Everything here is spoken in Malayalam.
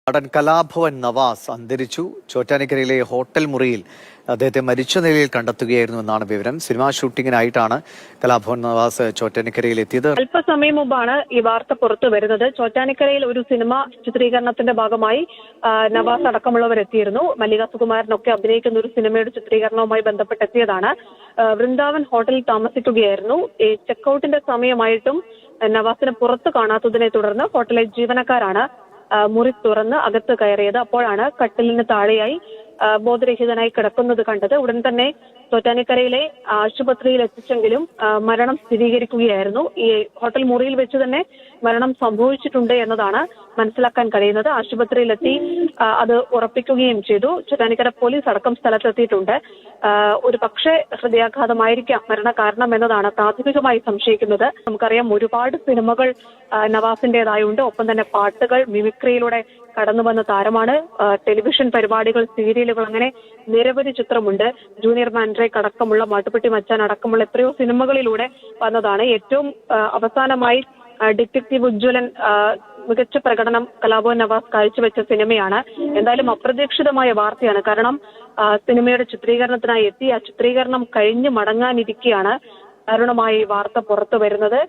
നടൻ കലാഭവൻ നവാസ് അന്തരിച്ചു. ചോറ്റാനിക്കരയിലെ ഹോട്ടൽ മുറിയിൽ അദ്ദേഹത്തെ മരിച്ച നിലയിൽ കണ്ടെത്തുകയായിരുന്നു എന്നാണ് വിവരം. സിനിമാ ഷൂട്ടിങ്ങിനായിട്ടാണ് കലാഭവൻ നവാസ് ചോറ്റാനിക്കരയിൽ എത്തിയത്. അല്പസമയം മുമ്പാണ് ഈ വാർത്ത പുറത്തു വരുന്നത്. ചോറ്റാനിക്കരയിൽ ഒരു സിനിമ ചിത്രീകരണത്തിന്റെ ഭാഗമായി നവാസ് അടക്കമുള്ളവർ എത്തിയിരുന്നു. മല്ലിക സുകുമാരനൊക്കെ അഭിനയിക്കുന്ന ഒരു സിനിമയുടെ ചിത്രീകരണവുമായി ബന്ധപ്പെട്ടെത്തിയതാണ്. വൃന്ദാവൻ ഹോട്ടലിൽ താമസിക്കുകയായിരുന്നു. ഈ ചെക്കൌട്ടിന്റെ സമയമായിട്ടും നവാസിനെ പുറത്തു കാണാത്തതിനെ തുടർന്ന് ഹോട്ടലിലെ ജീവനക്കാരാണ് മുറി തുറന്ന് അകത്ത് കയറിയത്. അപ്പോഴാണ് കട്ടിലിന് താഴെയായി ബോധരഹിതനായി കിടക്കുന്നത് കണ്ടത്. ഉടൻ തന്നെ ചോറ്റാനിക്കരയിലെ ആശുപത്രിയിൽ എത്തിച്ചെങ്കിലും മരണം സ്ഥിരീകരിക്കുകയായിരുന്നു. ഈ ഹോട്ടൽ മുറിയിൽ വെച്ച് തന്നെ മരണം സംഭവിച്ചിട്ടുണ്ട് എന്നതാണ് മനസ്സിലാക്കാൻ കഴിയുന്നത്. ആശുപത്രിയിലെത്തി അത് ഉറപ്പിക്കുകയും ചെയ്തു. ചോറ്റാനിക്കര പോലീസ് അടക്കം സ്ഥലത്തെത്തിയിട്ടുണ്ട്. ഒരു പക്ഷേ ഹൃദയാഘാതമായിരിക്കാം മരണകാരണം എന്നതാണ് പ്രാഥമികമായി സംശയിക്കുന്നത്. നമുക്കറിയാം, ഒരുപാട് സിനിമകൾ നവാസിന്റേതായുണ്ട്. ഒപ്പം തന്നെ പാട്ടുകൾ, മിമിക്രിയിലൂടെ കടന്നു വന്ന താരമാണ്. ടെലിവിഷൻ പരിപാടികൾ, സീരിയലുകൾ, അങ്ങനെ നിരവധി ചിത്രമുണ്ട്. ജൂനിയർ മാൻഡ്രേക്ക് അടക്കമുള്ള, മാട്ടുപ്പെട്ടി മച്ചാൻ അടക്കമുള്ള എത്രയോ സിനിമകളിലൂടെ വന്നതാണ്. ഏറ്റവും അവസാനമായി ഡിറ്റക്റ്റീവ് ഉജ്ജ്വലൻ മികച്ച പ്രകടനം കലാഭവൻ നവാസ് കാഴ്ചവെച്ച സിനിമയാണ്. എന്തായാലും അപ്രതീക്ഷിതമായ വാർത്തയാണ്. കാരണം സിനിമയുടെ ചിത്രീകരണത്തിനായി എത്തി ആ ചിത്രീകരണം കഴിഞ്ഞ് മടങ്ങാനിരിക്കെയാണ് ദാരുണമായി വാർത്ത പുറത്തു വരുന്നത്.